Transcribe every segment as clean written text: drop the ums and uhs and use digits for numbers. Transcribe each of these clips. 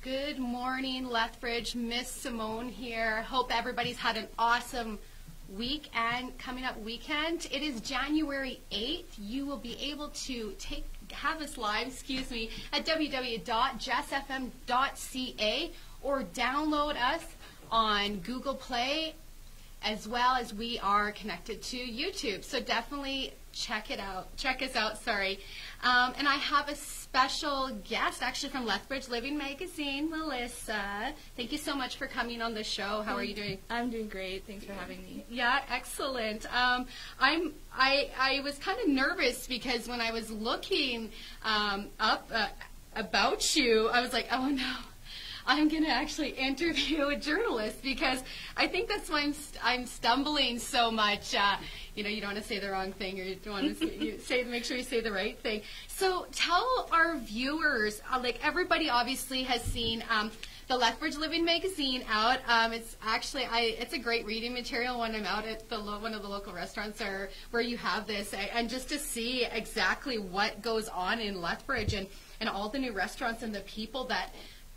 Good morning, Lethbridge. Miss Simone here. Hope everybody's had an awesome week and coming up weekend. It is January 8th. You will be able to have us live, at www.jessfm.ca or download us on Google Play, as well as we are connected to YouTube. So definitely check us out. And I have a special guest, actually from Lethbridge Living Magazine, Melissa. Thank you so much for coming on the show. How are you doing? I'm doing great. Thanks for having me. Yeah, excellent. I was kind of nervous because when I was looking up about you, I was like, oh no, I'm going to actually interview a journalist, because I think that's why I'm stumbling so much. You don't want to say the wrong thing, or you don't want to make sure you say the right thing. So tell our viewers, everybody obviously has seen the Lethbridge Living Magazine out. It's actually, it's a great reading material when I'm out at one of the local restaurants where you have this, and just to see exactly what goes on in Lethbridge and all the new restaurants and the people that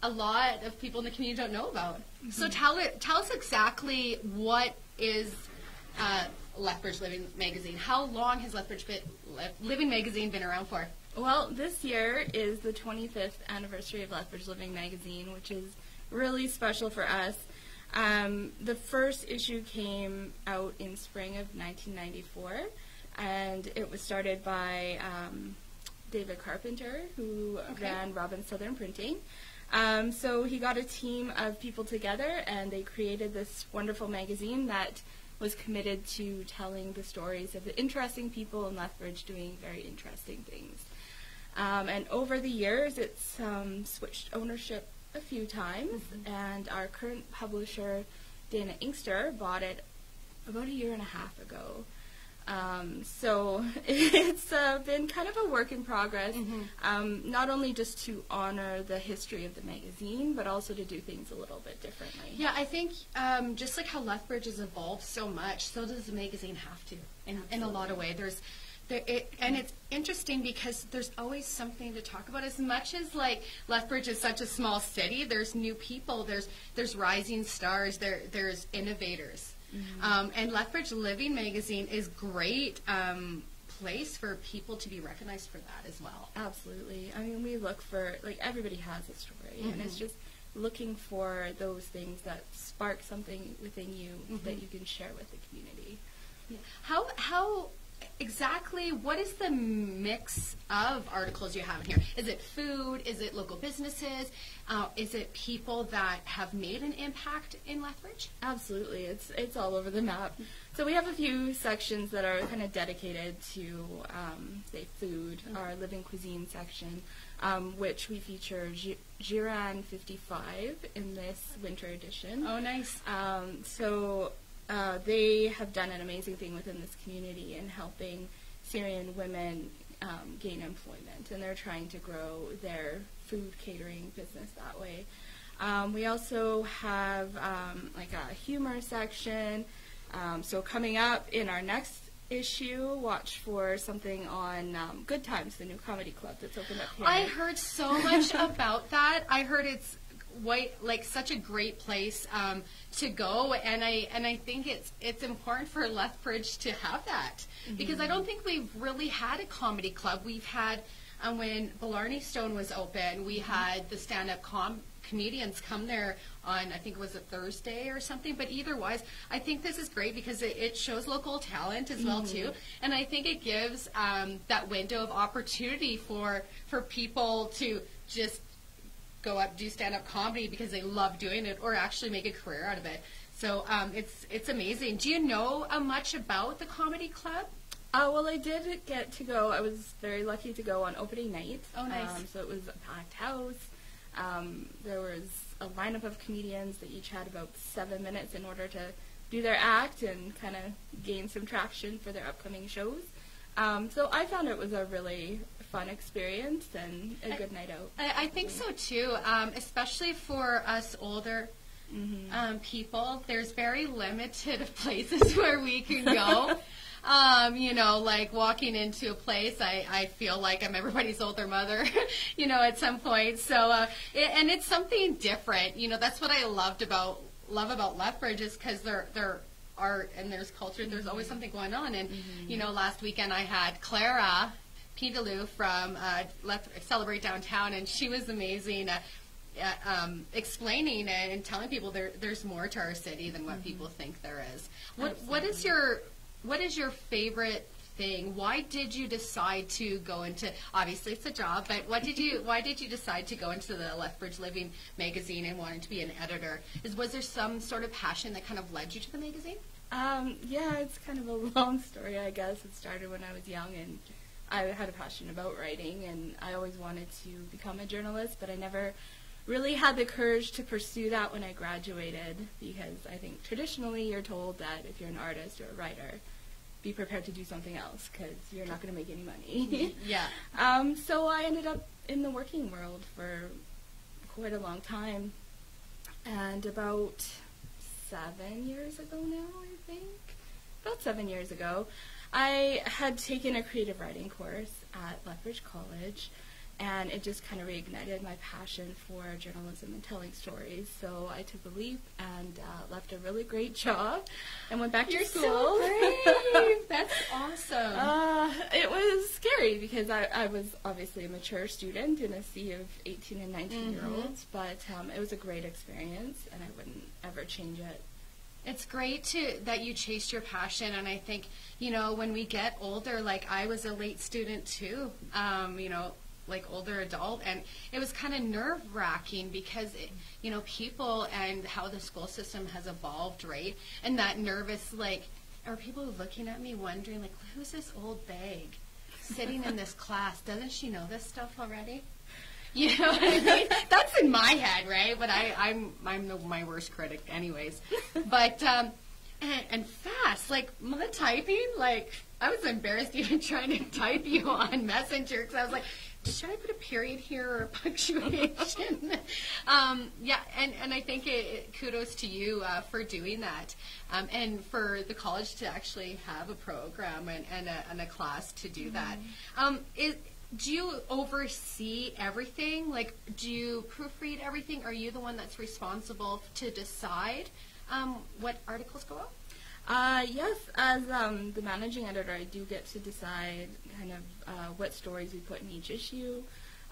a lot of people in the community don't know about. Mm-hmm. So tell us exactly what is Lethbridge Living Magazine. How long has Lethbridge Living Magazine been around for? Well, this year is the 25th anniversary of Lethbridge Living Magazine, which is really special for us. The first issue came out in spring of 1994, and it was started by David Carpenter, who ran Robin Southern Printing. So he got a team of people together, and they created this wonderful magazine that was committed to telling the stories of the interesting people in Lethbridge doing very interesting things. And over the years, it's switched ownership a few times, and our current publisher, Dana Inkster, bought it about a year and a half ago. So it's been kind of a work in progress, not only just to honor the history of the magazine, but also to do things a little bit differently. Yeah, I think just like how Lethbridge has evolved so much, so does the magazine have to, in a lot of ways. And it's interesting because there's always something to talk about. As much as Lethbridge is such a small city, there's new people, there's rising stars, there's innovators. And Lethbridge Living Magazine is great place for people to be recognized for that as well. Absolutely. I mean, we look for, everybody has a story, and it's just looking for those things that spark something within you that you can share with the community. Yeah. How exactly, what is the mix of articles you have in here? Is it food? Is it local businesses? Is it people that have made an impact in Lethbridge? Absolutely. It's all over the map. So we have a few sections that are kind of dedicated to, say, food, our living cuisine section, which we feature Giran 55 in this winter edition. Oh, nice. They have done an amazing thing within this community in helping Syrian women gain employment, and they're trying to grow their food catering business that way. We also have a humor section. So coming up in our next issue, watch for something on Good Times, the new comedy club that's opened up here. I heard so much about that. I heard it's such a great place to go, and I think it's important for Lethbridge to have that, because I don't think we've really had a comedy club. We've had when Blarney Stone was open, we had the stand-up comedians come there on, I think it was a Thursday or something, but either wise, I think this is great because it shows local talent as well too, and I think it gives that window of opportunity for people to just go up, do stand-up comedy because they love doing it, or actually make a career out of it. So it's amazing. Do you know much about the comedy club? Well, I did get to go. I was very lucky to go on opening night. Oh, nice. So it was a packed house. There was a lineup of comedians that each had about 7 minutes in order to do their act and kind of gain some traction for their upcoming shows. So I found it was a really fun experience and a good night out. I think so too, especially for us older people. There's very limited places where we can go. You know, like walking into a place, I feel like I'm everybody's older mother, you know, at some point. So, and it's something different. You know, that's what I love about Lethbridge is because they're art and there's culture. There's always something going on. And, you know, last weekend I had Clara Pindaloo from Celebrate Downtown, and she was amazing at explaining and telling people there's more to our city than what people think there is. What is your favorite thing? Why did you decide to go into, obviously it's a job, but why did you decide to go into the Lethbridge Living magazine and wanting to be an editor? Was there some sort of passion that kind of led you to the magazine? Yeah, it's kind of a long story, I guess. It started when I was young, and I had a passion about writing, and I always wanted to become a journalist, but I never really had the courage to pursue that when I graduated, because I think traditionally you're told that if you're an artist or a writer, be prepared to do something else because you're not going to make any money. Yeah. So I ended up in the working world for quite a long time, and about 7 years ago now, I think, about 7 years ago, I had taken a creative writing course at Lethbridge College, and it just kind of reignited my passion for journalism and telling stories. So I took a leap and left a really great job and went back to school. You're so brave. That's awesome. It was scary because I was obviously a mature student in a sea of 18 and 19-year-olds, but it was a great experience, and I wouldn't ever change it. It's great that you chased your passion, and I think, you know, when we get older, like I was a late student too, you know, like older adult, and it was kind of nerve-wracking because, you know, people and how the school system has evolved, right? And that nervous, like, are people looking at me wondering, like, who's this old bag sitting in this class? Doesn't she know this stuff already? You know what I mean? That's in my head, right? But I'm my worst critic anyways. But, and fast, like, my typing, like, I was embarrassed even trying to type you on Messenger because I was like, should I put a period here or a punctuation? Yeah, and I think kudos to you for doing that, and for the college to actually have a program and a class to do that. Do you oversee everything? Like, do you proofread everything? Are you the one that's responsible to decide what articles go out? Yes, as the managing editor, I do get to decide kind of what stories we put in each issue.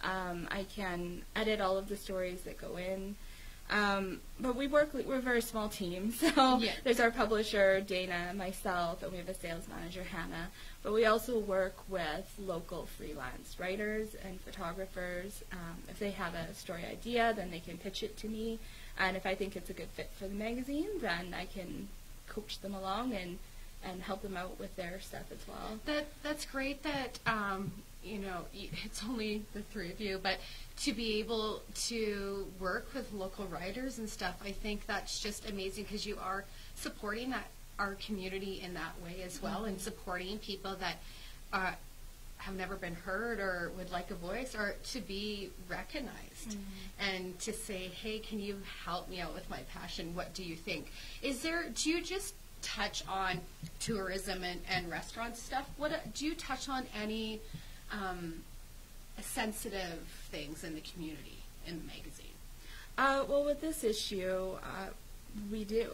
I can edit all of the stories that go in. But we're a very small team, so there's our publisher, Dana, myself, and we have a sales manager, Hannah. But we also work with local freelance writers and photographers. If they have a story idea, then they can pitch it to me. And if I think it's a good fit for the magazine, then I can coach them along and help them out with their stuff as well. That's great that, you know, it's only the three of you, but to be able to work with local writers and stuff, I think that's just amazing because you are supporting our community in that way as well, and supporting people that have never been heard or would like a voice or to be recognized, and to say, hey, can you help me out with my passion? What do you think? Do you just touch on tourism and restaurant stuff? Do you touch on any sensitive things in the community in the magazine? Well, with this issue, we do.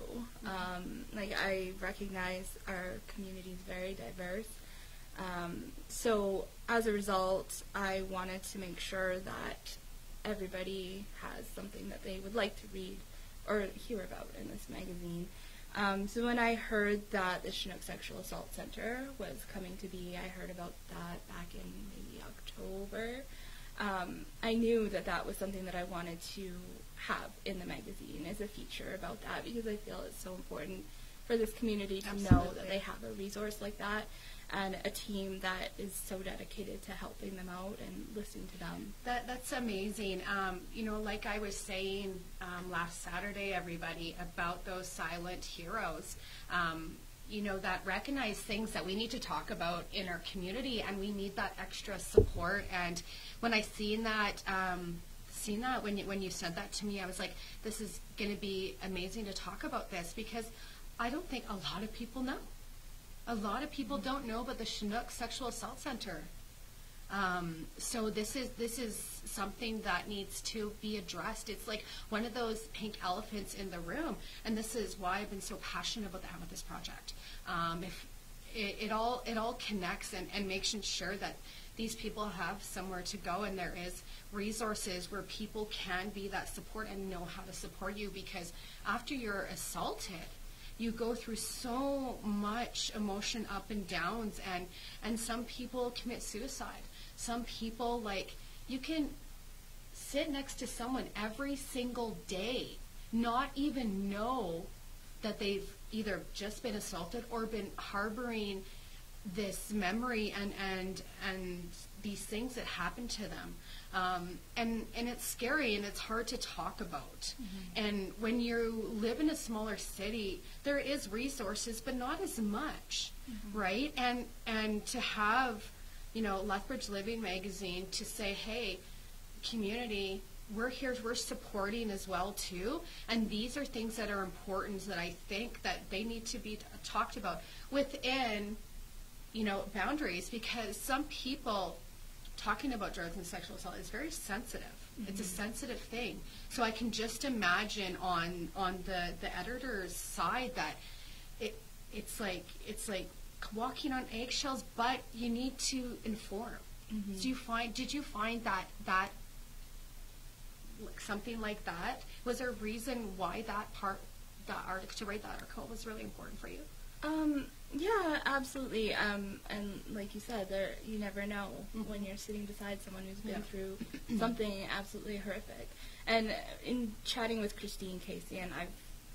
Like, I recognize our community is very diverse. So as a result, I wanted to make sure that everybody has something that they would like to read or hear about in this magazine. So when I heard that the Chinook Sexual Assault Center was coming to be, I heard about that back in maybe October. I knew that was something that I wanted to have in the magazine as a feature about that, because I feel it's so important for this community to know that they have a resource like that and a team that is so dedicated to helping them out and listening to them. That's amazing. You know, like I was saying last Saturday, everybody, about those silent heroes, you know, that recognize things that we need to talk about in our community, and we need that extra support. And when I seen that when you said that to me, I was like, this is going to be amazing to talk about this, because I don't think a lot of people know. A lot of people don't know about the Chinook Sexual Assault Center. So this is something that needs to be addressed. It's like one of those pink elephants in the room, and this is why I've been so passionate about this project. If it all connects and makes sure that these people have somewhere to go, and there is resources where people can be that support and know how to support you, because after you're assaulted, you go through so much emotion up and downs, and some people commit suicide. Some people, like, you can sit next to someone every single day, not even know that they've either just been assaulted or been harboring this memory and these things that happen to them. And it's scary, and it's hard to talk about. And when you live in a smaller city, there is resources, but not as much, right? And to have, Lethbridge Living Magazine to say, hey, community, we're here, we're supporting as well too, and these are things that are important that I think that they need to be talked about within, boundaries, because some people talking about drugs and sexual assault is very sensitive. It's a sensitive thing. So I can just imagine on the editor's side that it's like walking on eggshells, but you need to inform. Did you find that something like that? Was there a reason why to write that article was really important for you? Yeah, absolutely. And like you said, you never know when you're sitting beside someone who's been through something absolutely horrific. And in chatting with Christine Casey, and I've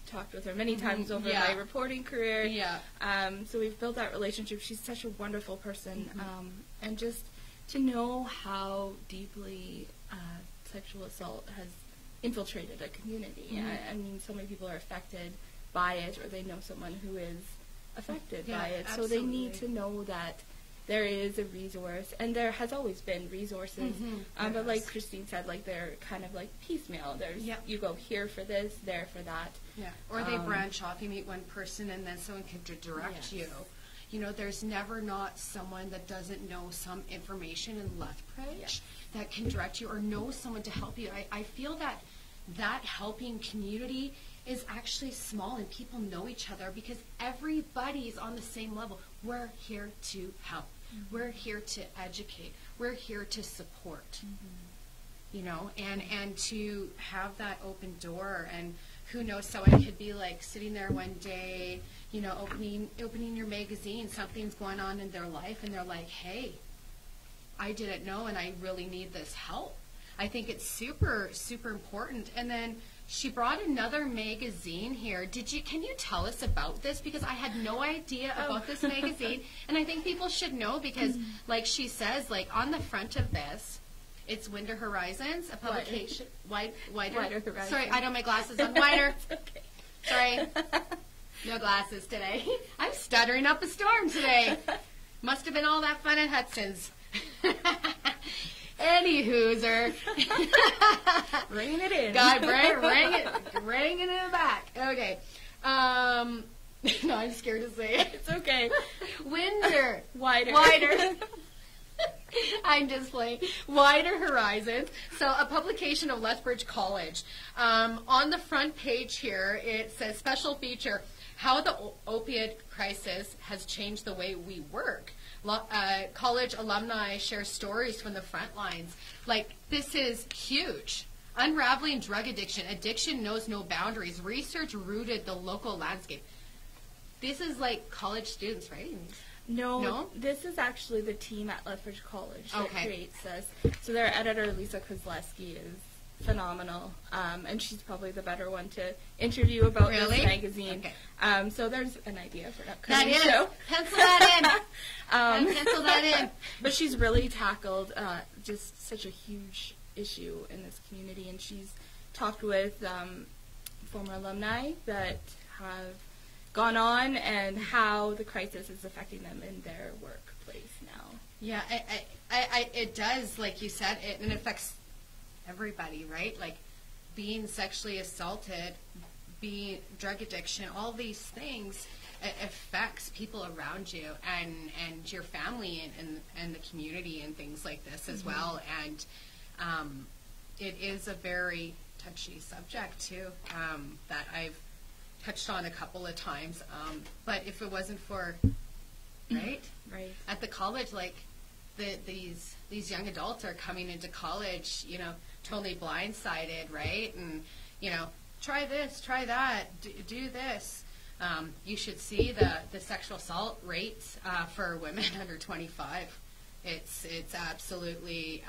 talked with her many times over my reporting career. So we've built that relationship. She's such a wonderful person. And just to know how deeply sexual assault has infiltrated a community. I mean, so many people are affected by it, or they know someone who is affected by it. Absolutely. So they need to know that there is a resource, and there has always been resources. But like Christine said, like they're kind of like piecemeal. There's you go here for this, there for that. Or they branch off. You meet one person, and then someone can direct you. There's never not someone that doesn't know some information in Lethbridge that can direct you or know someone to help you. I feel that helping community is actually small, and people know each other because everybody's on the same level. We're here to help. We're here to educate. We're here to support. And to have that open door, and who knows, someone could be like sitting there one day, opening your magazine, something's going on in their life, and they're like, hey, I didn't know, and I really need this help. I think it's super, super important. And then she brought another magazine here. Can you tell us about this? Because I had no idea about this magazine, and I think people should know because, like she says, like on the front of this, it's Wider Horizons, a publication. Wider Horizons. Sorry, I don't have my glasses on. Wider. Okay. Sorry. No glasses today. I'm stuttering up a storm today. Must have been all that fun at Hudson's. Any hooser. Ringing it in. God, ring it in the back. Okay. No, I'm scared to say it. It's okay. Wider. Wider. I'm just playing. Wider Horizons. So a publication of Lethbridge College. On the front page here, it says, special feature, how the opiate crisis has changed the way we work. College alumni share stories from the front lines. Like, this is huge. Unraveling drug addiction. Addiction knows no boundaries. Research rooted the local landscape. This is like college students, right? No, this is actually the team at Lethbridge College that creates this. So their editor, Lisa Kozleski, is phenomenal, and she's probably the better one to interview about this magazine. Okay. So there's an idea for an upcoming show. Pencil that in. Pencil that in. But she's really tackled just such a huge issue in this community, and she's talked with former alumni that have gone on and how the crisis is affecting them in their workplace now. Yeah, it does, like you said, it affects everybody, right? Like being sexually assaulted drug addiction, all these things affects people around you and your family and the community and things like this as well. And it is a very touchy subject too, that I've touched on a couple of times. But if it wasn't for, right, at the college, like these young adults are coming into college, you know, totally blindsided, right? And, you know, try this, try that, do this. You should see the sexual assault rates for women under 25. It's absolutely,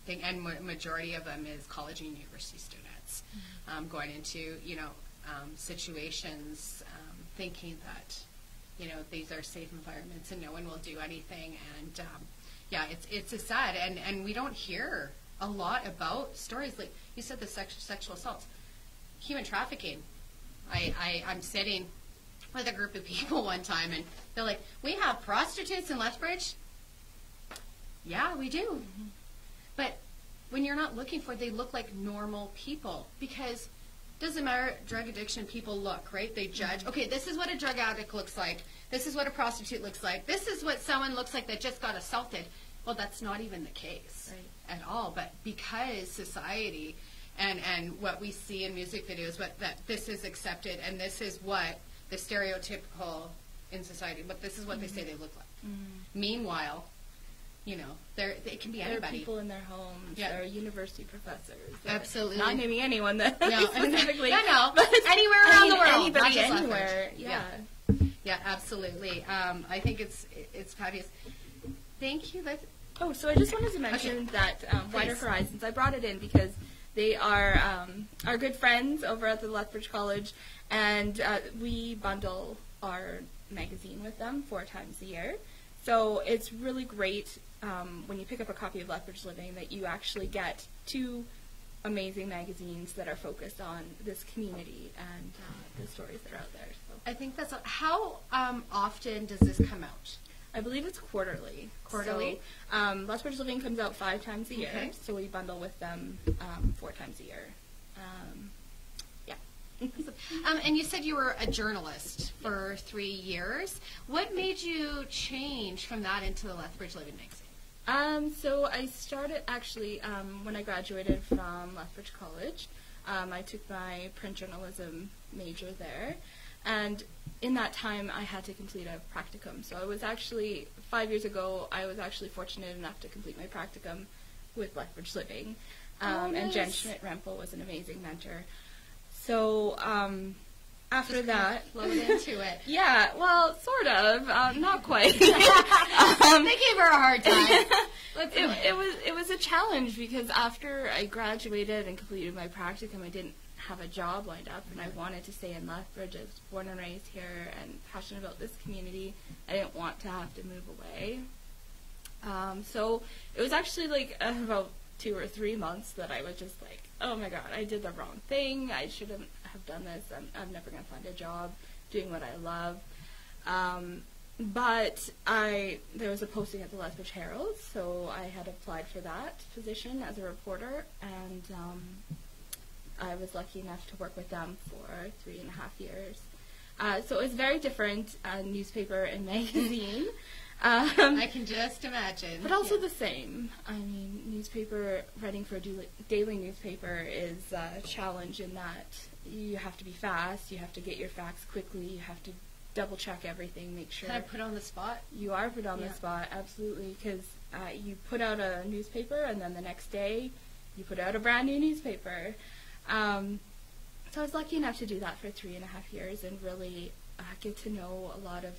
and majority of them is college and university students going into, you know, situations thinking that, you know, these are safe environments and no one will do anything. And yeah, it's a sad, and we don't hear a lot about stories like you said, the sexual assaults, human trafficking. I'm sitting with a group of people one time, and they're like, "We have prostitutes in Lethbridge." Yeah, we do. But when you're not looking for it, they look like normal people, because doesn't matter, drug addiction, people look, right? They judge. Okay, this is what a drug addict looks like. This is what a prostitute looks like. This is what someone looks like that just got assaulted. Well, that's not even the case at all. But because society and what we see in music videos, that this is accepted and this is what the stereotypical in society, but this is what they say they look like. Meanwhile, you know, they can be anybody. There are people in their homes. Yeah. There are university professors. Absolutely. Not naming anyone that No, specifically. no. But Anywhere around the world. Anybody, not just anywhere. Lethbridge. Yeah. Yeah, absolutely. I think it's fabulous. Thank you. Oh, so I just wanted to mention that Wider Horizons, I brought it in because they are our good friends over at the Lethbridge College, and we bundle our magazine with them 4 times a year. So it's really great when you pick up a copy of Lethbridge Living that you actually get 2 amazing magazines that are focused on this community and the stories that are out there. So I think that's how often does this come out? I believe it's quarterly. Quarterly? So, Lethbridge Living comes out 5 times a year, Okay. so we bundle with them 4 times a year. And you said you were a journalist for 3 years. What made you change from that into the Lethbridge Living magazine? So I started actually when I graduated from Lethbridge College. I took my print journalism major there, and in that time I had to complete a practicum. So I was actually 5 years ago. I was actually fortunate enough to complete my practicum with Lethbridge Living, and Jen Schmidt-Rempel was an amazing mentor. So after that, flowed into it. Yeah, well, sort of, not quite. They gave her a hard time. It was a challenge because after I graduated and completed my practicum, I didn't have a job lined up, and I wanted to stay in Lethbridge. I was born and raised here and passionate about this community. I didn't want to have to move away. So it was actually like about 2 or 3 months that I was just like, oh my god, I did the wrong thing. I shouldn't have done this. I'm never going to find a job doing what I love. But there was a posting at the Lethbridge Herald, so I had applied for that position as a reporter, and I was lucky enough to work with them for 3.5 years. So it was very different, newspaper and magazine. I can just imagine. But also the same. I mean, writing for a daily newspaper is a challenge in that you have to be fast, you have to get your facts quickly, you have to double check everything, make sure. Kind of put on the spot? You are put on the spot, absolutely, because you put out a newspaper and then the next day you put out a brand new newspaper. So I was lucky enough to do that for 3.5 years and really get to know a lot of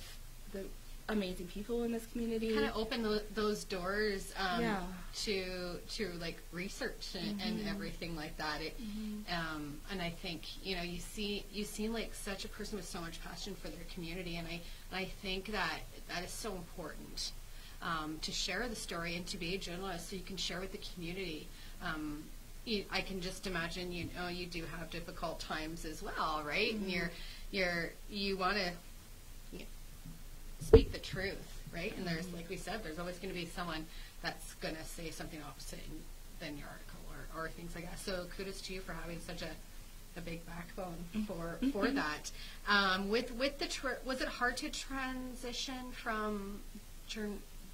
the amazing people in this community. Kind of open those doors to like research and everything like that. And I think you seem like such a person with so much passion for their community, and I think that is so important to share the story and to be a journalist so you can share with the community. I can just imagine you do have difficult times as well, right? And you want to speak the truth, right? And there's, like we said, there's always going to be someone that's going to say something opposite than your article or things like that. So kudos to you for having such a a big backbone for that. With the was it hard to transition from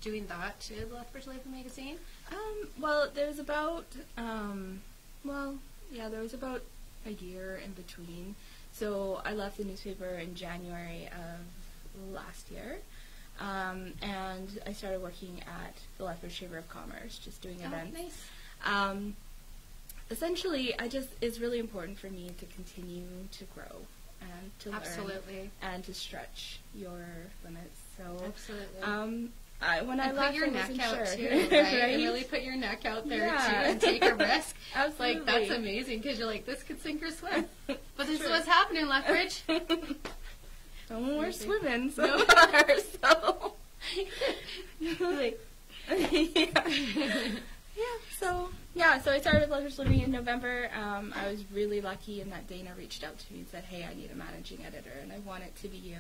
doing that to Lethbridge Life magazine? Well, there was about there was about a year in between. So I left the newspaper in January of last year, and I started working at the Lethbridge Chamber of Commerce, just doing events. Nice. Essentially, it's really important for me to continue to grow and to learn and to stretch your limits. So absolutely. When I left, put your neck out sure. too, right? Right? And really put your neck out there too, and take a risk. Absolutely. Like that's amazing because you're like, this could sink or swim. But this is Sure. what's happening, Lethbridge. Well, we're swimming so far, so Like, So I started Lethbridge Living in November. I was really lucky in that Dana reached out to me and said, "Hey, I need a managing editor, and I want it to be you."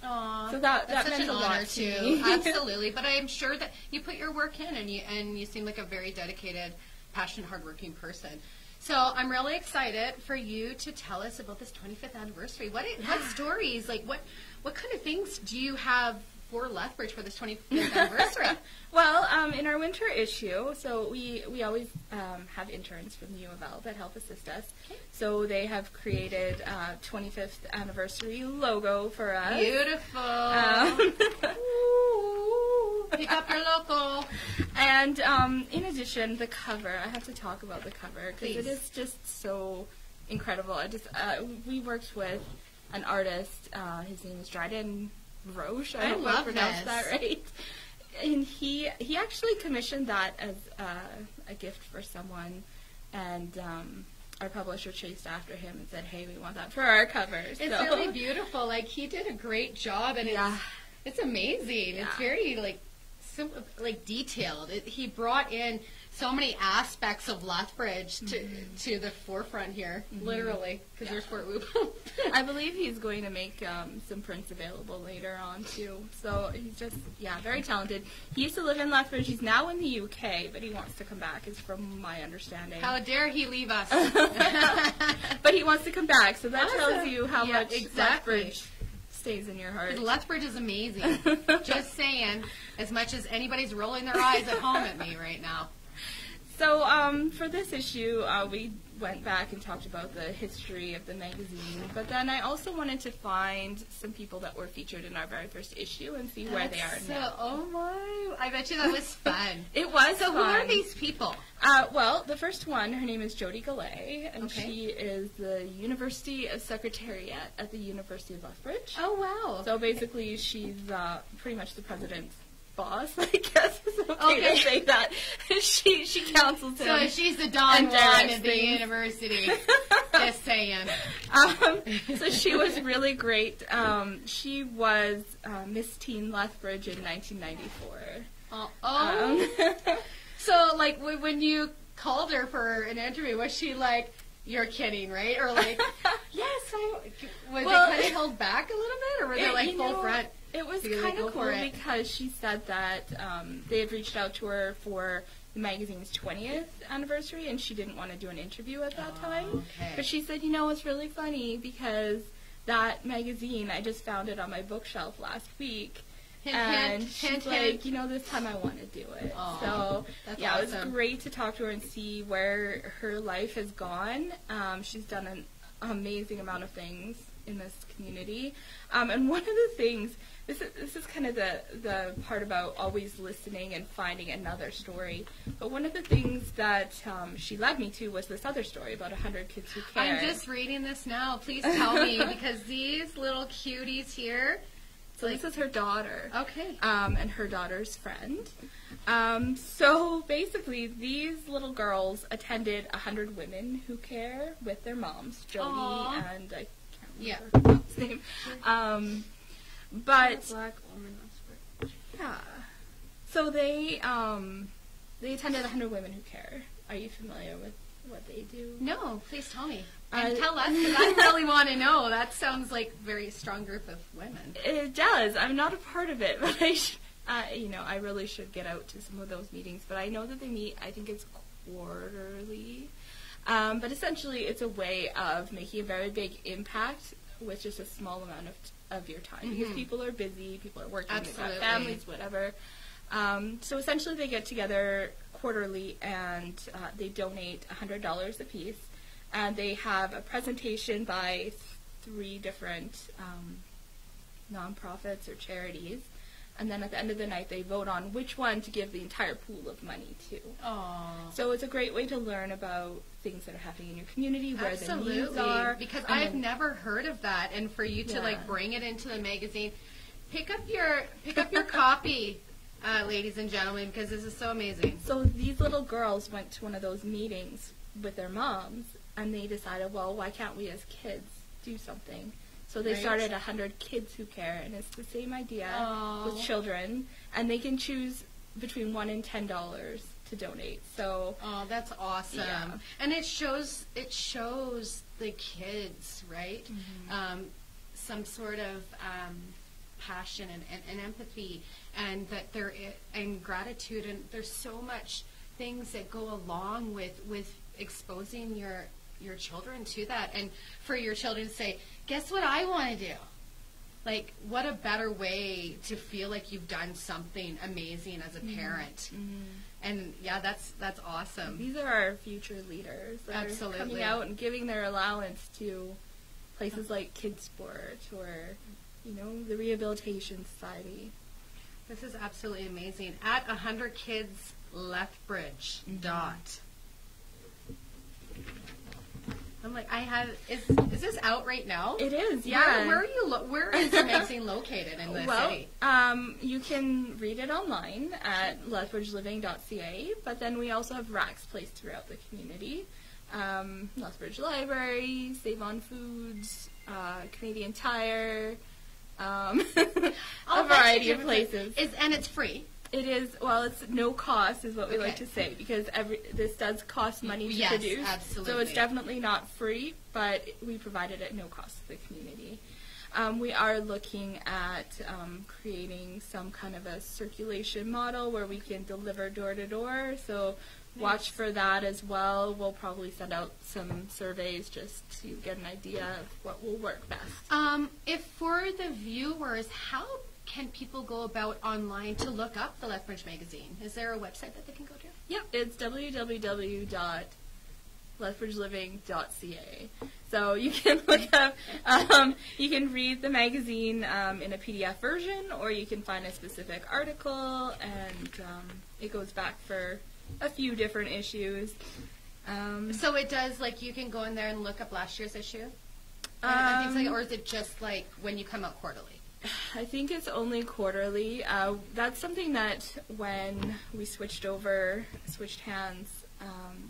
Aw, So that that's meant such a an lot honor to too. me. Absolutely, but I'm sure that you put your work in, and you seem like a very dedicated, passionate, hardworking person. So I'm really excited for you to tell us about this 25th anniversary. What stories, like what kind of things do you have for Lethbridge for this 25th anniversary? Well, in our winter issue, so we always have interns from the U of L that help assist us. Okay. So they have created a 25th anniversary logo for us. Beautiful. Ooh, pick up your logo. And in addition, the cover. I have to talk about the cover because it is just so incredible. We worked with an artist. His name is Dryden Roche. I hope I pronounced that right. And he actually commissioned that as a gift for someone, and our publisher chased after him and said, "Hey, we want that for our cover." It's really beautiful. Like he did a great job, and it's amazing. Yeah. It's very simple, detailed. He brought in so many aspects of Lethbridge to the forefront here, literally, because there's Fort Whoop. I believe he's going to make some prints available later on, too. So he's just, very talented. He used to live in Lethbridge. He's now in the UK, but he wants to come back, is from my understanding. How dare he leave us? But he wants to come back, so that tells you how much exactly. Lethbridge stays in your heart. Lethbridge is amazing. Just saying, as much as anybody's rolling their eyes at home at me right now. So for this issue, we went back and talked about the history of the magazine, but then I also wanted to find some people that were featured in our very first issue and see where they are now. Oh my, I bet you that was fun. It was So fun. who are these people? Well, the first one, her name is Jody Gallet, and Okay. she is the University of Secretariat at the University of Lethbridge. Oh wow. So basically, she's pretty much the president's boss, I guess is okay to say that. she counsels him. So she's the Don and Juan directs of the things. university. Just saying. So she was really great. She was Miss Teen Lethbridge in 1994. So like when you called her for an interview, was she like, "You're kidding, right?" Or like, "Yes, was it kind of held back a little bit, or were they like full front?" It was So you're kind like, of "Go cool for it." because she said that they had reached out to her for the magazine's 20th anniversary, and she didn't want to do an interview at that time. Okay. But she said, it's really funny because that magazine, I just found it on my bookshelf last week. Hint, And hint, she's hint, like, hint. this time I want to do it. Aw, So, that's it was awesome. great to talk to her and see where her life has gone. She's done an amazing amount of things in this community. And one of the things, this is kind of the part about always listening and finding another story. But one of the things that she led me to was this other story about 100 kids who care. I'm just reading this now. Please tell me, because these little cuties here. So this is her daughter. Okay. And her daughter's friend. So basically, these little girls attended 100 Women Who Care with their moms, Jody Aww. and I can't remember her mom's name. But Black woman. yeah, so they attended 100 Women Who Care. Are you familiar with what they do? No, please tell me. And tell us, us, because I really want to know. That sounds like a very strong group of women. It does. I'm not a part of it, but I really should get out to some of those meetings. But I know that they meet. I think it's quarterly. But essentially, it's a way of making a very big impact with just a small amount of your time. Because people are busy, people are working, they've got families, whatever. So essentially, they get together quarterly and they donate $100 apiece. And they have a presentation by 3 different nonprofits or charities. And then at the end of the night, they vote on which one to give the entire pool of money to. Aww. So it's a great way to learn about things that are happening in your community, where the needs are. Because I've never heard of that, and for you to like bring it into the magazine, pick up your copy, ladies and gentlemen, because this is so amazing. So these little girls went to one of those meetings with their moms, and they decided, well, why can't we as kids do something? So they started 100 Kids Who Care, and it's the same idea with children, and they can choose between $1 and $10 to donate. So that's awesome, and it shows the kids, right? Some sort of passion and empathy, and that and gratitude, and there's so much things that go along with exposing your children to that, and for your children to say, guess what I want to do? Like, what a better way to feel like you've done something amazing as a parent. And yeah, that's awesome. These are our future leaders that are coming out and giving their allowance to places like Kids Sport or, the Rehabilitation Society. This is absolutely amazing. At 100 Kids Lethbridge dot. I'm like, is this out right now? It is, yeah. Where is the magazine located in the city? You can read it online at lethbridgeliving.ca, but then we also have racks placed throughout the community. Lethbridge Library, Save on Foods, Canadian Tire, a variety of places. And it's free. It is, it's no cost is what we like to say, because this does cost money to produce. Yes, absolutely. So it's definitely not free, but we provide it at no cost to the community. We are looking at creating some kind of a circulation model where we can deliver door to door, so watch for that as well. We'll probably send out some surveys just to get an idea of what will work best. If for the viewers, how can people go about online to look up the Lethbridge magazine? Is there a website that they can go to? Yep, it's www.lethbridgeliving.ca. So you can look up, you can read the magazine in a PDF version, or you can find a specific article, and it goes back for a few different issues. So it does, like, you can go in there and look up last year's issue? And things like, or is it just like when you come out quarterly? I think it's only quarterly. That's something that when we switched hands,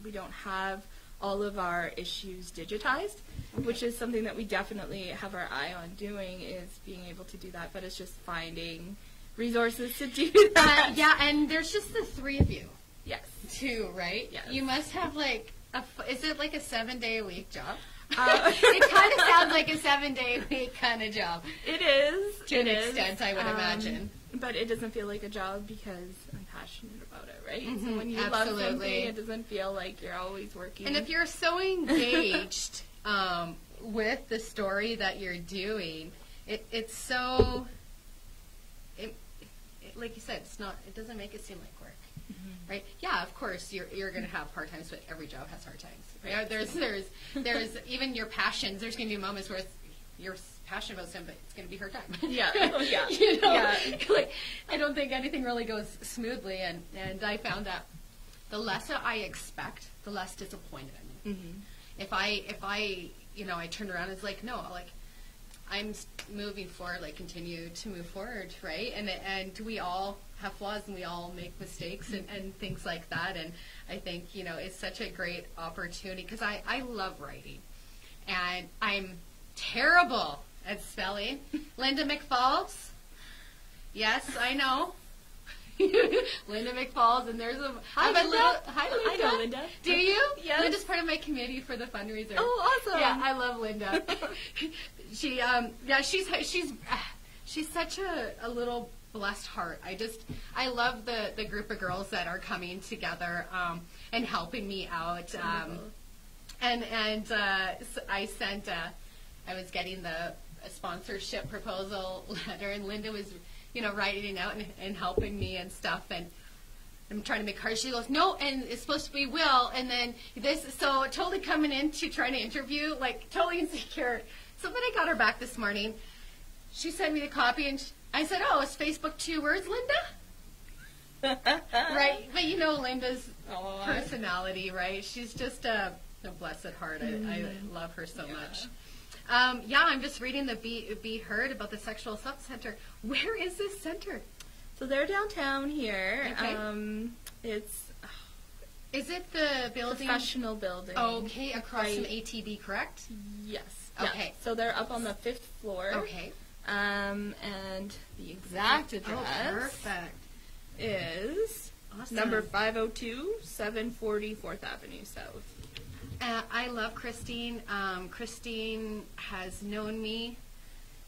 we don't have all of our issues digitized, which is something that we definitely have our eye on doing, is being able to do that, but it's just finding resources to do that. And there's just the 3 of you. Yes. 2, right? Yes. You must have is it like a 7-day-a-week job? It kind of sounds like a 7-day-a-week kind of job. It is. To an extent, I would imagine. But it doesn't feel like a job because I'm passionate about it, right? So when you love something, it doesn't feel like you're always working. And if you're so engaged with the story that you're doing, it's so, like you said, it doesn't make it seem like work. Right? Yeah, of course you're going to have hard times, but every job has hard times. Right? There's even your passions. There's going to be moments where you're passionate about something, but it's going to be hard time. Yeah. Like, I don't think anything really goes smoothly, and I found that the less I expect, the less disappointed I'm in. If I I turn around and it's like, no, like, I'm moving forward, like, continue to move forward, right? And we all have flaws and we all make mistakes and things like that. And I think, it's such a great opportunity because I love writing. And I'm terrible at spelling. Linda McFalls. Yes, I know. Linda McFalls, and there's Hi, Linda. Hi, Linda. I know Linda. Do you? Yes. Linda's part of my committee for the fundraiser. Oh, awesome. Yeah, I love Linda. She's such a little blessed heart. I love the group of girls that are coming together and helping me out. So I sent, I was getting the sponsorship proposal letter, and Linda was, writing it out and helping me and stuff, and I'm trying to make cards. She goes, no, and it's supposed to be Will, and then this, so totally coming in to trying to interview, like totally insecure. So then I got her back this morning. She sent me the copy, and I said, oh, it's Facebook 2 words, Linda? Right, but Linda's personality, right? She's just a blessed heart. I love her so much. I'm just reading the Be Heard about the Sexual Assault Center. Where is this center? So they're downtown here. Okay. Is it the building? Professional building. Okay, across from ATB, correct? Yes. Okay. Yeah. So they're up on the 5th floor. Okay. And the exact address is number 502, 740 4th Avenue South. I love Christine. Christine has known me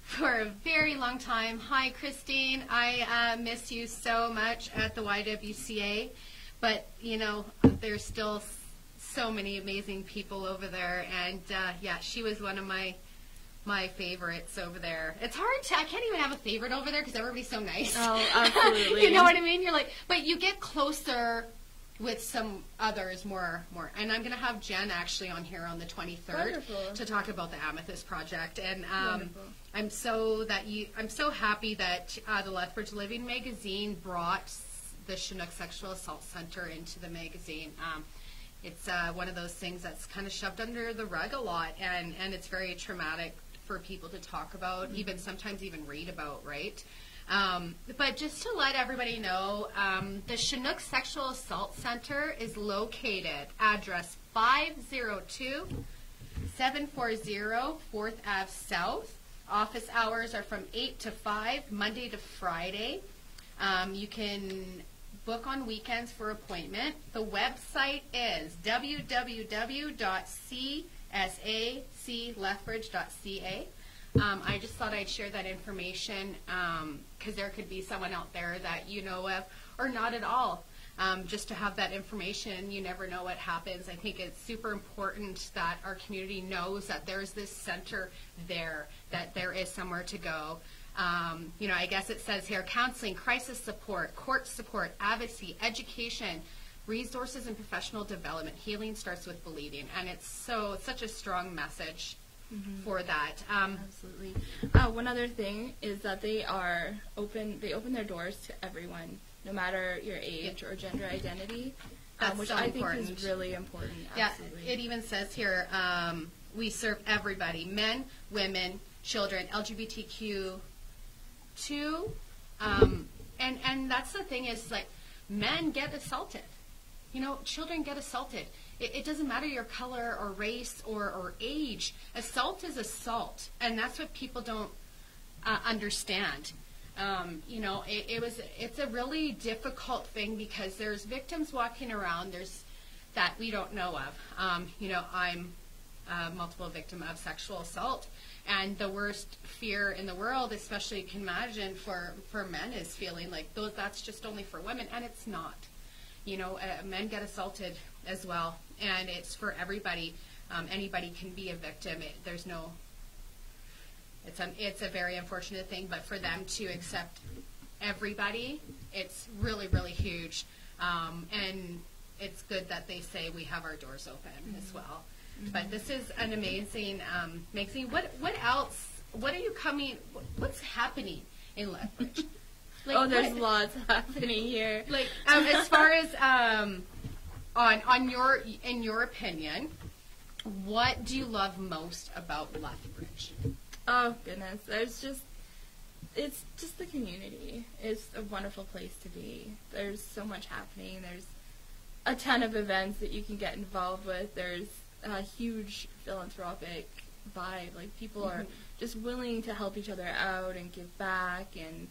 for a very long time. Hi, Christine. I miss you so much at the YWCA. But, there's still so many amazing people over there. And, she was one of my favorites over there. It's hard I can't even have a favorite over there because everybody's so nice. Oh, absolutely. You know what I mean? You're like, but you get closer with some others more. And I'm going to have Jen actually on here on the 23rd Wonderful. To talk about the Amethyst Project. And I'm so happy that the Lethbridge Living magazine brought the Chinook Sexual Assault Center into the magazine. It's one of those things that's kind of shoved under the rug a lot, and it's very traumatic for people to talk about, sometimes even read about, right? But just to let everybody know, the Chinook Sexual Assault Center is located, address 502 740 4th Ave South. Office hours are from 8 to 5, Monday to Friday. You can book on weekends for appointment. The website is www.csaclethbridge.ca. I just thought I'd share that information because there could be someone out there that you know of, or not at all. Just to have that information, you never know what happens. I think it's super important that our community knows that there's this center there, that there is somewhere to go. I guess it says here, counseling, crisis support, court support, advocacy, education, resources and professional development. Healing starts with believing, and it's such a strong message for that. Absolutely. One other thing is that they open their doors to everyone, no matter your age or gender identity, which I think is really important. Absolutely. Yeah, it even says here, we serve everybody, men, women, children, LGBTQ2, and that's the thing is, like, men get assaulted. Children get assaulted. It doesn't matter your color or race or age. Assault is assault, and that's what people don't understand. It's a really difficult thing because there's victims walking around that we don't know of. I'm a multiple victim of sexual assault, and the worst fear in the world, especially you can imagine for men, is feeling like that's just only for women, and it's not. Men get assaulted as well, and it's for everybody. Anybody can be a victim. It's a very unfortunate thing, but for them to accept everybody, it's really, really huge. And it's good that they say we have our doors open as well. But this is an amazing magazine. What else? What's happening in Lethbridge? There's lots happening here. As far as in your opinion, what do you love most about Lethbridge? Oh goodness, it's just the community. It's a wonderful place to be. There's so much happening. There's a ton of events that you can get involved with. There's a huge philanthropic vibe. Like, people are just willing to help each other out and give back, and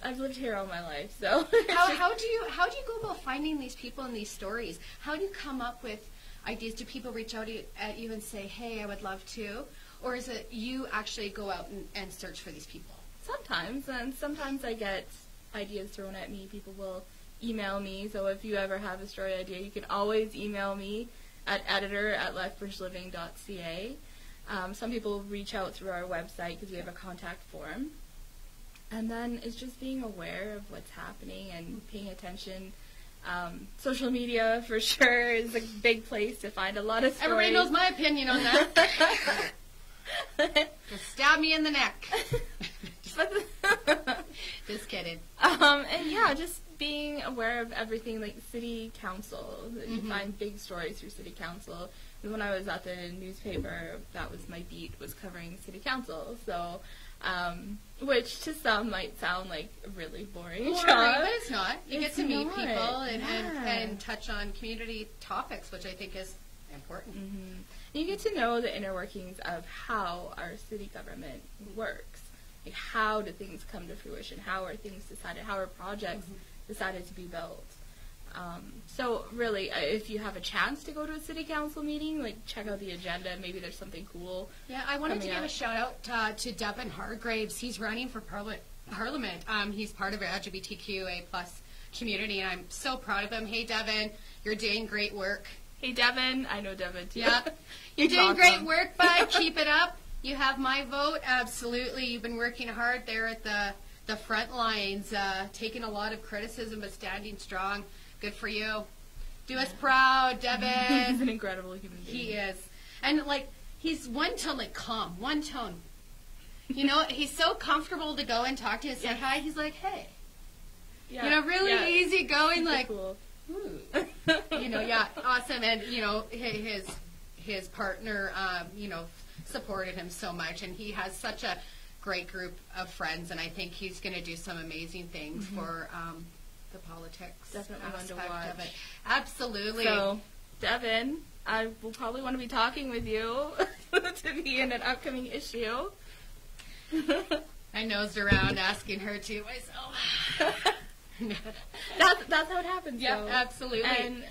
I've lived here all my life, so. How do you go about finding these people and these stories? How do you come up with ideas? Do people reach out at you and say, hey, I would love to? Or is it you actually go out and search for these people? Sometimes, and sometimes I get ideas thrown at me. People will email me, so if you ever have a story idea, you can always email me. at editor@lethbridgeliving.ca. Some people reach out through our website because we have a contact form. And then it's just being aware of what's happening and paying attention. Social media, for sure, is a big place to find a lot of stories. Everybody knows my opinion on that. Just stab me in the neck. Just kidding. And yeah, just being aware of everything, like city council. You find big stories through city council. And when I was at the newspaper, that was my beat, was covering city council. So, which to some might sound like a really boring job. But it's not. You get to meet not. people and touch on community topics, which I think is important. And you get to know the inner workings of how our city government works. Like, how do things come to fruition? How are things decided? How are projects decided to be built? So really, if you have a chance to go to a city council meeting, like, check out the agenda. Maybe there's something cool. Yeah, I wanted to give a shout out to Devin Hargraves. He's running for Parliament. He's part of our LGBTQA+ community, and I'm so proud of him. Hey, Devin, you're doing great work. Hey, Devin. I know Devin, too. Yeah. You're doing great work, bud. Keep it up. You have my vote. Absolutely. You've been working hard there at the front lines, taking a lot of criticism, but standing strong. Good for you. Do us proud, Devin. He's an incredible human being. He is. And, like, he's one tone, like, calm. One tone. You know, he's so comfortable to go and talk to you and say hi. He's like, hey. Yeah. You know, really easy going, like, cool. ooh. You know, yeah, awesome. And, you know, his partner, you know, supported him so much. And he has such a great group of friends. And I think he's going to do some amazing things for the politics Definitely one to aspect watch. of it. Absolutely. So, Devin, I will probably want to be talking with you to be in an upcoming issue. I nosed around asking her to myself. That's how it happens. Yeah, though. absolutely. And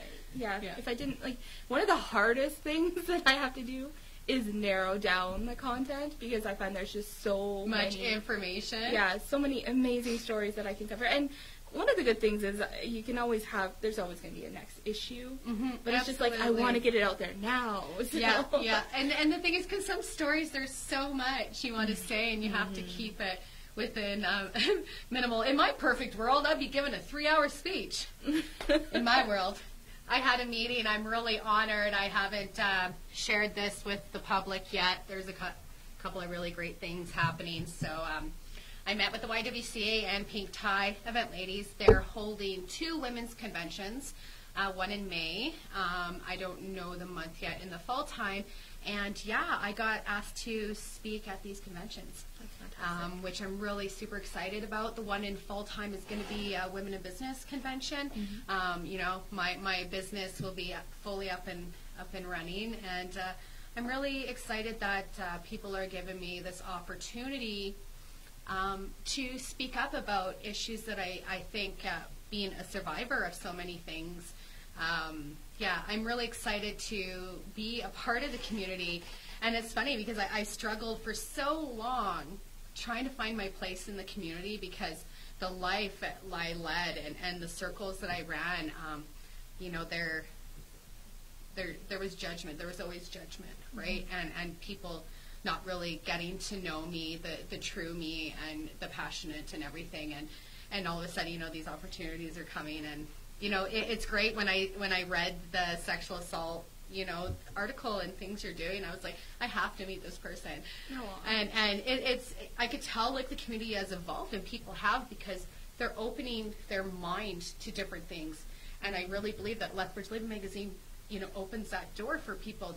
if I didn't, like, one of the hardest things that I have to do is narrow down the content, because I find there's just so much many information. Yeah, so many amazing stories that I can cover. And one of the good things is you can always there's always going to be a next issue. But it's just like, I want to get it out there now. So. Yeah. And the thing is, because some stories, there's so much you want to say, and you have to keep it within minimal. In my perfect world, I'd be given a 3-hour speech. In my world. I had a meeting. I'm really honored. I haven't shared this with the public yet. There's a couple of really great things happening. So I met with the YWCA and Pink Tie event ladies. They're holding 2 women's conventions, one in May. I don't know the month yet, in the fall time. And yeah, I got asked to speak at these conventions, which I'm really super excited about. The one in fall time is going to be a Women in Business convention. You know, my business will be fully up and running, and I'm really excited that people are giving me this opportunity to speak up about issues that I think, being a survivor of so many things, I'm really excited to be a part of the community. And it's funny because I struggled for so long trying to find my place in the community, because the life that I led and the circles that I ran, you know, there was judgment. There was always judgment, right? And people not really getting to know me, the true me, and the passionate and everything. And all of a sudden, you know, these opportunities are coming. And, you know, it's great when I read the sexual assault, you know, article and things you're doing. I was like, I have to meet this person. And it's I could tell, like, the community has evolved, and people have, because they're opening their mind to different things. And I really believe that Lethbridge Living magazine, you know, opens that door for people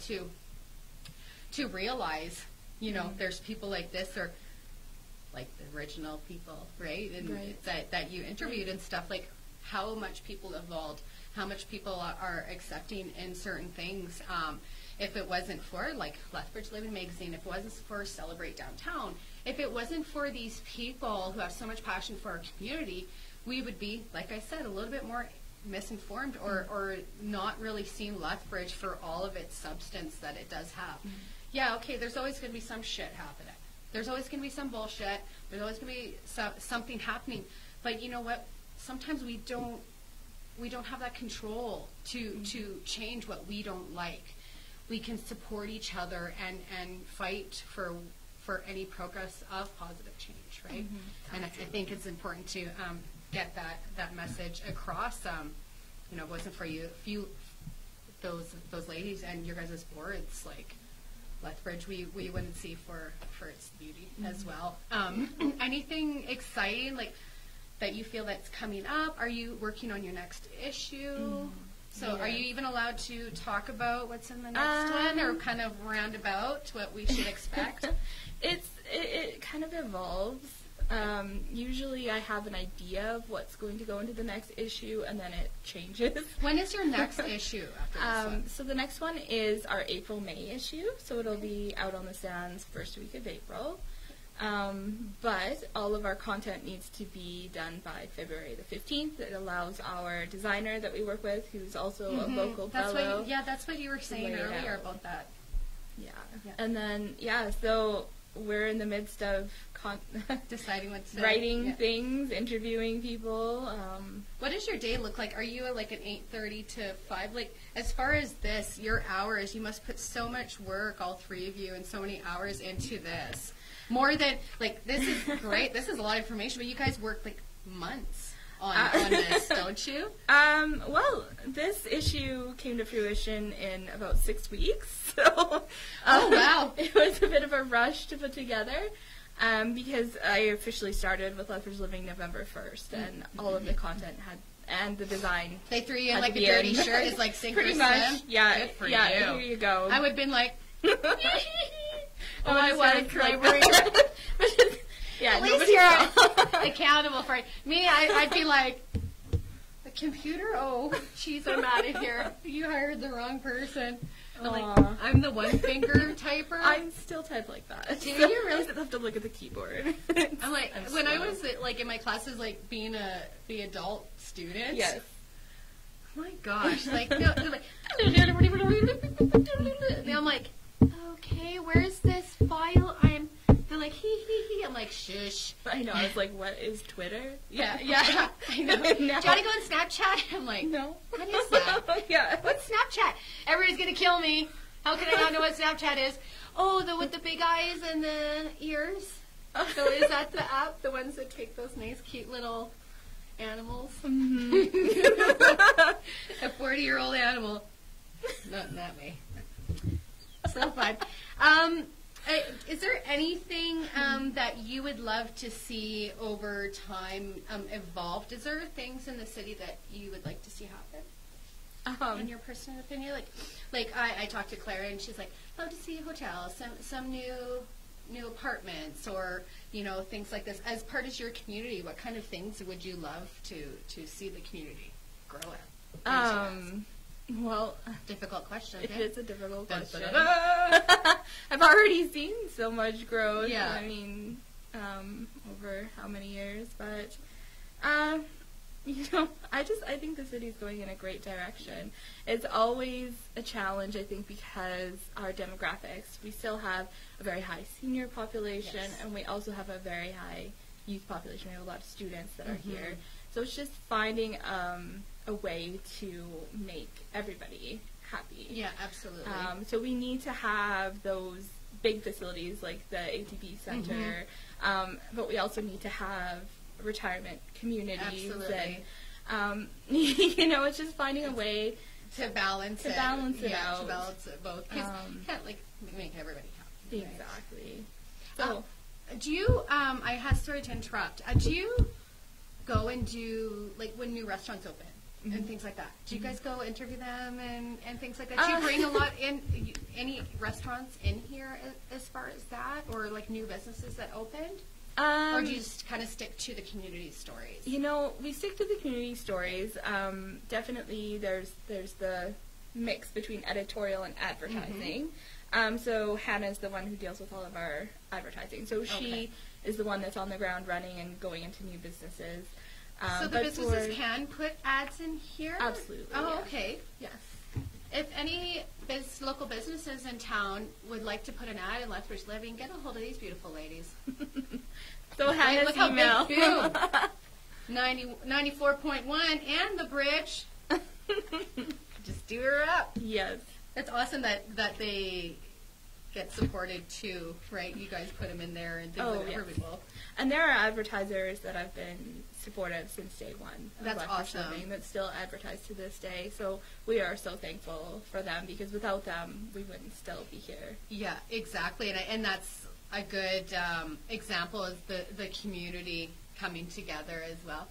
to realize, you know, there's people like this, or like the original people, right? And that you interviewed and stuff, like how much people evolved, how much people are accepting in certain things. If it wasn't for, like, Lethbridge Living magazine, if it wasn't for Celebrate Downtown, if it wasn't for these people who have so much passion for our community, we would be, like I said, a little bit more misinformed, or not really seeing Lethbridge for all of its substance that it does have. Yeah, okay, there's always going to be some shit happening. There's always going to be some bullshit. There's always going to be something happening. But you know what? Sometimes we don't we don't have that control to change what we don't like. We can support each other and fight for any progress of positive change, right? And I think it's important to get that message across. You know, it wasn't for you, those ladies and your guys' boards, like Lethbridge, we wouldn't see for its beauty as well. Anything exciting like that you feel that's coming up? Are you working on your next issue? So are you even allowed to talk about what's in the next one, or kind of roundabout what we should expect? It kind of evolves. Usually I have an idea of what's going to go into the next issue, and then it changes. When is your next issue after this one? So the next one is our April-May issue, so it'll be out on the stands first week of April. But all of our content needs to be done by February the 15th. It allows our designer that we work with, who's also a vocal fellow. That's what you were saying earlier about that. Yeah. And then, so we're in the midst of deciding what to writing things, interviewing people. What does your day look like? Are you like an 8:30 to 5? Like, as far as this, your hours, you must put so much work, all three of you, and so many hours into this. More than, like, this is great. This is a lot of information, but you guys work like months on this, don't you? Well, this issue came to fruition in about 6 weeks. So, oh, wow. It was a bit of a rush to put together. Because I officially started with Lethbridge Living November 1st, and all of the content and the design. They threw you in like a dirty shirt. It's like sink or swim. Pretty much, yeah. Good for you. Here you go. I would have been like, I was like, yeah, at least you're accountable for it. Me, I'd be like, the computer? Oh, jeez, I'm out of here. You hired the wrong person. I'm the one finger typer. I'm still type like that. Do you really? I have to look at the keyboard. I'm like, when I was like in my classes, like being the adult student. Yes. Oh my gosh, like, no, like I'm like, okay, where's this file? They're like, hee. I'm like, shush. I know. I was like, what is Twitter? Yeah. I know. Do you want to go on Snapchat? I'm like, no. What is that? Yeah. What's Snapchat? Everybody's gonna kill me. How can I not know what Snapchat is? Oh, the with the big eyes and the ears. So is that the app? The ones that take those nice, cute little animals? A 40-year-old animal. Not in that way. So fun. Is there anything that you would love to see over time evolved? Is there things in the city that you would like to see happen? In your personal opinion, like I talked to Clara and she's like, love to see a hotel, some new apartments, or things like this. As part of your community, what kind of things would you love to see the community grow at? Well, difficult question. It is a difficult question. Da-da-da. I've already seen so much growth. Yeah. I mean, over how many years? But, I think the city's going in a great direction. It's always a challenge, I think, because our demographics. We still have a very high senior population, yes. and we also have a very high youth population. We have a lot of students that are here. So it's just finding a way to make everybody happy. Yeah, absolutely. So we need to have those big facilities like the ATP Center, but we also need to have retirement communities. Absolutely. And, it's just finding a way to balance it. out. To balance it both. Because you can't make everybody happy. Right? Exactly. So, do you? Sorry to interrupt. Do you go and do when new restaurants open and things like that? Do you guys go interview them and things like that? Do you bring a lot in? Any restaurants in here as far as that, or new businesses that opened? Or do you just kind of stick to the community stories? We stick to the community stories. Definitely, there's the mix between editorial and advertising. So Hannah's the one who deals with all of our advertising. So she is the one that's on the ground running and going into new businesses. So the businesses can put ads in here? Absolutely. Oh, okay. Yes. If any local businesses in town would like to put an ad in Lethbridge Living, get a hold of these beautiful ladies. So Hannah's look how email. big, boom. 94.1 and the bridge. Just do her up. Yes. It's awesome that they get supported too, right? You guys put them in there and things like that for people. And there are advertisers that have been supportive since day one. That's awesome. That still advertise to this day. So we are so thankful for them, because without them, we wouldn't still be here. Yeah, exactly. And that's a good example is the community coming together as well.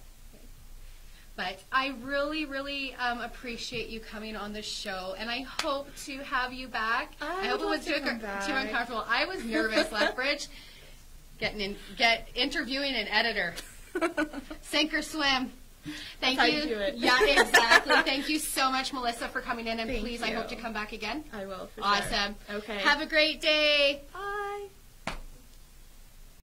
But I really, really appreciate you coming on the show, and I hope to have you back. I hope it was too uncomfortable. I was nervous, Lethbridge. Interviewing an editor. Sink or swim. Thank you. That's how you do it. Yeah, exactly. Thank you so much, Melissa, for coming in, and Thank please, you. I hope to come back again. I will, for Awesome. sure. Okay. Have a great day. Bye.